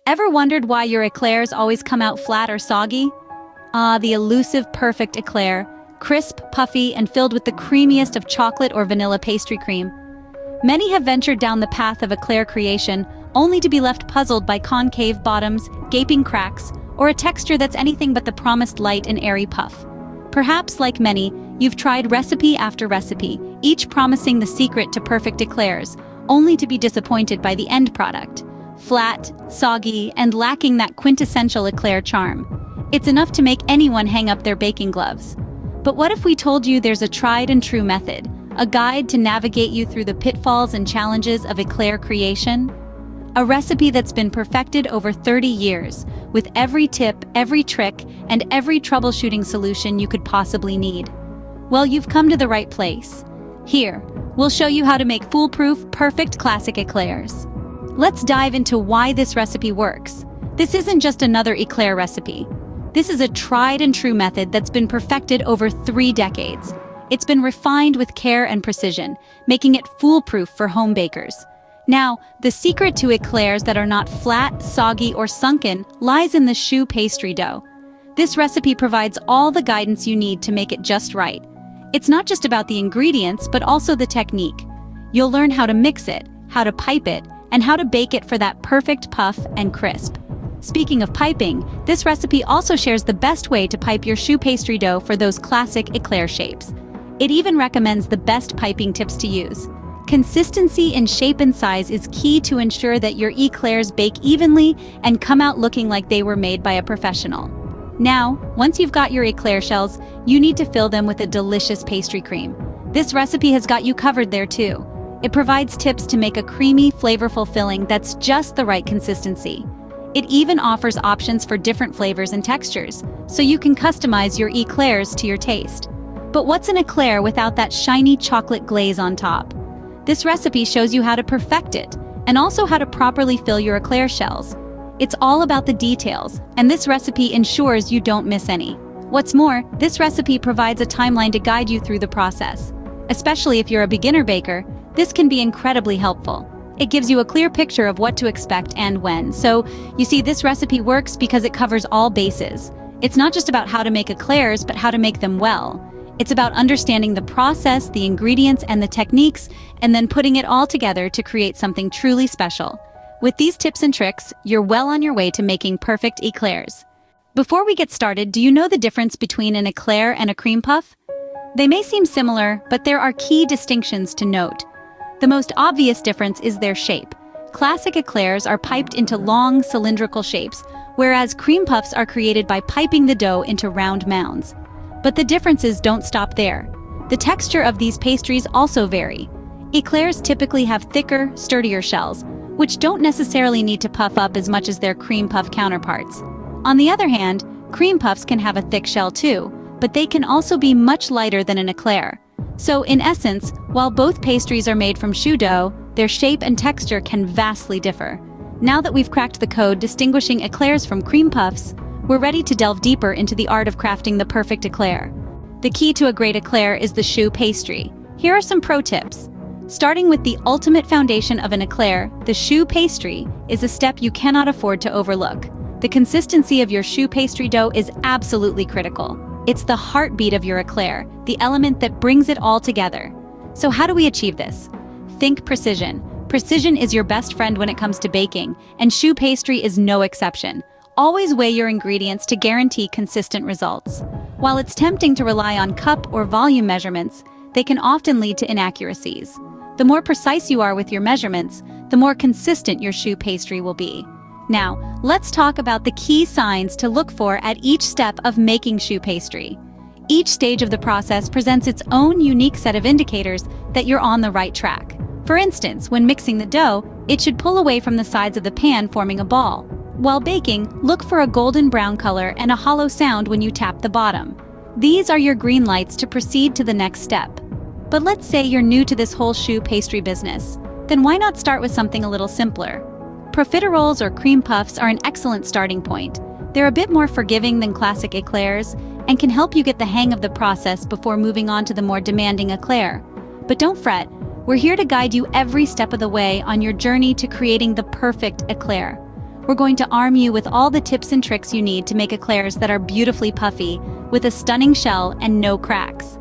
Ever wondered why your eclairs always come out flat or soggy? Ah, the elusive perfect eclair, crisp, puffy, and filled with the creamiest of chocolate or vanilla pastry cream. Many have ventured down the path of eclair creation, only to be left puzzled by concave bottoms, gaping cracks, or a texture that's anything but the promised light and airy puff. Perhaps, like many, you've tried recipe after recipe, each promising the secret to perfect eclairs, only to be disappointed by the end product. Flat, soggy, and lacking that quintessential eclair charm. It's enough to make anyone hang up their baking gloves. But what if we told you there's a tried and true method, a guide to navigate you through the pitfalls and challenges of eclair creation? A recipe that's been perfected over 30 years, with every tip, every trick, and every troubleshooting solution you could possibly need. Well, you've come to the right place. Here, we'll show you how to make foolproof, perfect classic eclairs. Let's dive into why this recipe works. This isn't just another eclair recipe. This is a tried and true method that's been perfected over 3 decades. It's been refined with care and precision, making it foolproof for home bakers. Now, the secret to eclairs that are not flat, soggy, or sunken lies in the choux pastry dough. This recipe provides all the guidance you need to make it just right. It's not just about the ingredients, but also the technique. You'll learn how to mix it, how to pipe it, and how to bake it for that perfect puff and crisp. Speaking of piping, this recipe also shares the best way to pipe your choux pastry dough for those classic eclair shapes. It even recommends the best piping tips to use. Consistency in shape and size is key to ensure that your eclairs bake evenly and come out looking like they were made by a professional. Now, once you've got your eclair shells, you need to fill them with a delicious pastry cream. This recipe has got you covered there too. It provides tips to make a creamy, flavorful filling that's just the right consistency. It even offers options for different flavors and textures, so you can customize your eclairs to your taste. But what's an eclair without that shiny chocolate glaze on top? This recipe shows you how to perfect it, and also how to properly fill your eclair shells. It's all about the details, and this recipe ensures you don't miss any. What's more, this recipe provides a timeline to guide you through the process. Especially if you're a beginner baker, this can be incredibly helpful. It gives you a clear picture of what to expect and when. So, you see, this recipe works because it covers all bases. It's not just about how to make eclairs, but how to make them well. It's about understanding the process, the ingredients, and the techniques, and then putting it all together to create something truly special. With these tips and tricks, you're well on your way to making perfect eclairs. Before we get started, do you know the difference between an eclair and a cream puff? They may seem similar, but there are key distinctions to note. The most obvious difference is their shape. Classic eclairs are piped into long, cylindrical shapes, whereas cream puffs are created by piping the dough into round mounds. But the differences don't stop there. The texture of these pastries also vary. Eclairs typically have thicker, sturdier shells, which don't necessarily need to puff up as much as their cream puff counterparts. On the other hand, cream puffs can have a thick shell too, but they can also be much lighter than an eclair. So in essence, while both pastries are made from choux dough, their shape and texture can vastly differ. Now that we've cracked the code distinguishing eclairs from cream puffs, we're ready to delve deeper into the art of crafting the perfect eclair. The key to a great eclair is the choux pastry. Here are some pro tips. Starting with the ultimate foundation of an eclair, the choux pastry is a step you cannot afford to overlook. The consistency of your choux pastry dough is absolutely critical. It's the heartbeat of your eclair, the element that brings it all together. So how do we achieve this? Think precision. Precision is your best friend when it comes to baking, and choux pastry is no exception. Always weigh your ingredients to guarantee consistent results. While it's tempting to rely on cup or volume measurements, they can often lead to inaccuracies. The more precise you are with your measurements, the more consistent your choux pastry will be. Now, let's talk about the key signs to look for at each step of making choux pastry. Each stage of the process presents its own unique set of indicators that you're on the right track. For instance, when mixing the dough, it should pull away from the sides of the pan, forming a ball. While baking, look for a golden brown color and a hollow sound when you tap the bottom. These are your green lights to proceed to the next step. But let's say you're new to this whole choux pastry business. Then why not start with something a little simpler? Profiteroles or cream puffs are an excellent starting point. They're a bit more forgiving than classic eclairs and can help you get the hang of the process before moving on to the more demanding eclair. But don't fret, we're here to guide you every step of the way on your journey to creating the perfect eclair. we're going to arm you with all the tips and tricks you need to make eclairs that are beautifully puffy, with a stunning shell and no cracks.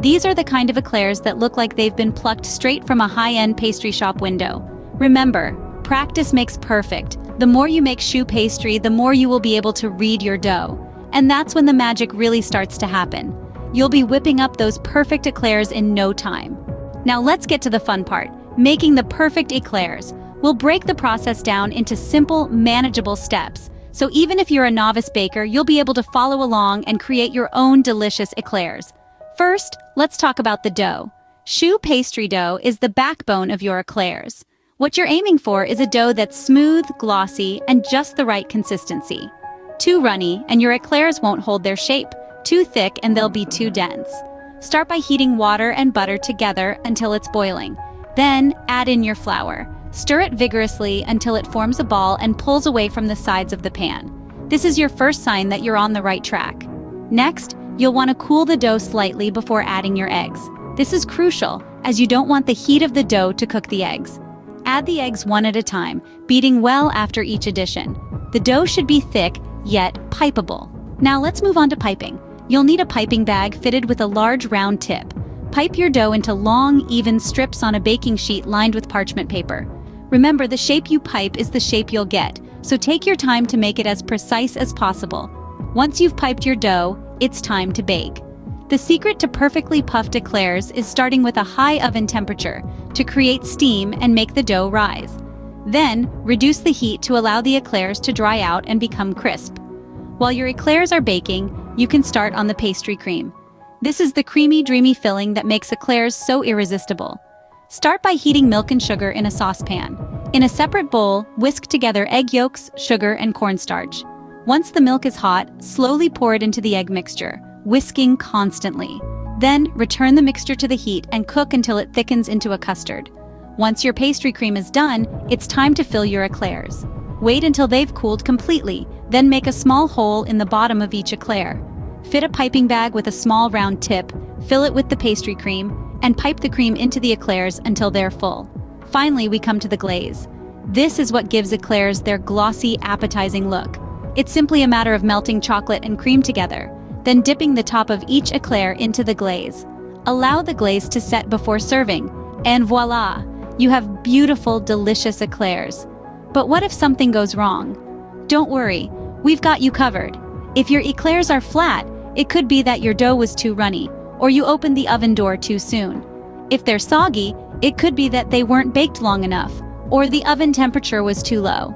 These are the kind of eclairs that look like they've been plucked straight from a high-end pastry shop window. Remember, practice makes perfect. The more you make choux pastry, the more you will be able to read your dough. And that's when the magic really starts to happen. You'll be whipping up those perfect eclairs in no time. Now let's get to the fun part, making the perfect eclairs. We'll break the process down into simple, manageable steps. So even if you're a novice baker, you'll be able to follow along and create your own delicious eclairs. First, let's talk about the dough. Choux pastry dough is the backbone of your eclairs. What you're aiming for is a dough that's smooth, glossy, and just the right consistency. Too runny, and your eclairs won't hold their shape. Too thick, and they'll be too dense. Start by heating water and butter together until it's boiling. Then, add in your flour. Stir it vigorously until it forms a ball and pulls away from the sides of the pan. This is your first sign that you're on the right track. Next, you'll want to cool the dough slightly before adding your eggs. This is crucial, as you don't want the heat of the dough to cook the eggs. Add the eggs one at a time, beating well after each addition. The dough should be thick, yet pipeable. Now let's move on to piping. You'll need a piping bag fitted with a large round tip. Pipe your dough into long, even strips on a baking sheet lined with parchment paper. Remember, the shape you pipe is the shape you'll get, so take your time to make it as precise as possible. Once you've piped your dough, it's time to bake. The secret to perfectly puffed eclairs is starting with a high oven temperature to create steam and make the dough rise. Then, reduce the heat to allow the eclairs to dry out and become crisp. While your eclairs are baking, you can start on the pastry cream. This is the creamy, dreamy filling that makes eclairs so irresistible. Start by heating milk and sugar in a saucepan. In a separate bowl, whisk together egg yolks, sugar, and cornstarch. Once the milk is hot, slowly pour it into the egg mixture, whisking constantly. Then, return the mixture to the heat and cook until it thickens into a custard. Once your pastry cream is done, it's time to fill your eclairs. Wait until they've cooled completely, then make a small hole in the bottom of each eclair. Fit a piping bag with a small round tip, fill it with the pastry cream, and pipe the cream into the eclairs until they're full. Finally, we come to the glaze. This is what gives eclairs their glossy, appetizing look. It's simply a matter of melting chocolate and cream together, then dipping the top of each eclair into the glaze. Allow the glaze to set before serving, and voila! You have beautiful, delicious eclairs. But what if something goes wrong? Don't worry, we've got you covered. If your eclairs are flat, it could be that your dough was too runny, or you opened the oven door too soon. If they're soggy, it could be that they weren't baked long enough, or the oven temperature was too low.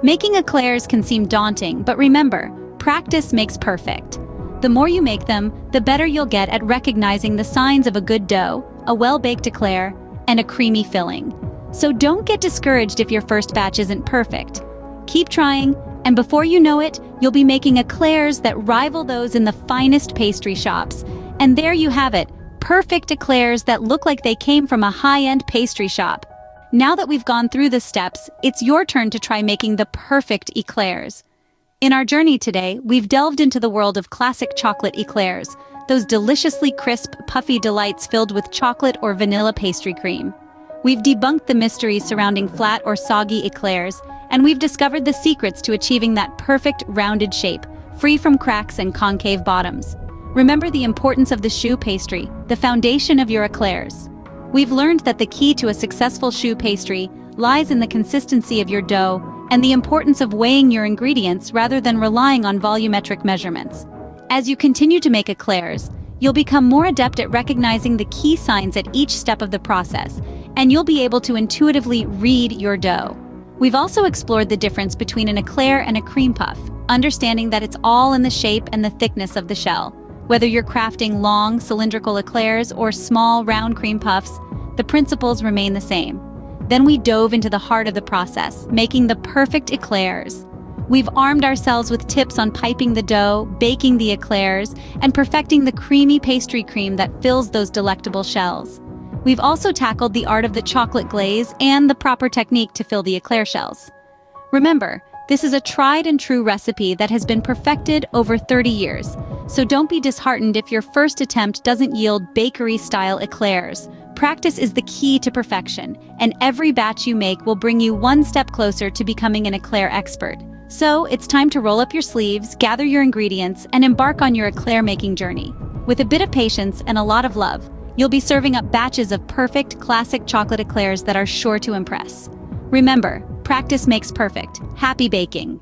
Making eclairs can seem daunting, but remember, practice makes perfect. The more you make them, the better you'll get at recognizing the signs of a good dough, a well-baked eclair, and a creamy filling. So don't get discouraged if your first batch isn't perfect. Keep trying, and before you know it, you'll be making eclairs that rival those in the finest pastry shops. And there you have it, perfect eclairs that look like they came from a high-end pastry shop. Now that we've gone through the steps, it's your turn to try making the perfect eclairs. In our journey today, we've delved into the world of classic chocolate eclairs, those deliciously crisp, puffy delights filled with chocolate or vanilla pastry cream. We've debunked the mysteries surrounding flat or soggy eclairs, and we've discovered the secrets to achieving that perfect, rounded shape, free from cracks and concave bottoms. Remember the importance of the choux pastry, the foundation of your eclairs. We've learned that the key to a successful choux pastry lies in the consistency of your dough and the importance of weighing your ingredients rather than relying on volumetric measurements. As you continue to make eclairs, you'll become more adept at recognizing the key signs at each step of the process, and you'll be able to intuitively read your dough. We've also explored the difference between an eclair and a cream puff, understanding that it's all in the shape and the thickness of the shell. Whether you're crafting long, cylindrical eclairs or small, round cream puffs, the principles remain the same. Then we dove into the heart of the process, making the perfect eclairs. We've armed ourselves with tips on piping the dough, baking the eclairs, and perfecting the creamy pastry cream that fills those delectable shells. We've also tackled the art of the chocolate glaze and the proper technique to fill the eclair shells. Remember, this is a tried and true recipe that has been perfected over 30 years, so don't be disheartened if your first attempt doesn't yield bakery-style eclairs. Practice is the key to perfection, and every batch you make will bring you one step closer to becoming an eclair expert. So, it's time to roll up your sleeves, gather your ingredients, and embark on your eclair making journey. With a bit of patience and a lot of love, you'll be serving up batches of perfect, classic chocolate eclairs that are sure to impress. Remember, practice makes perfect. Happy baking!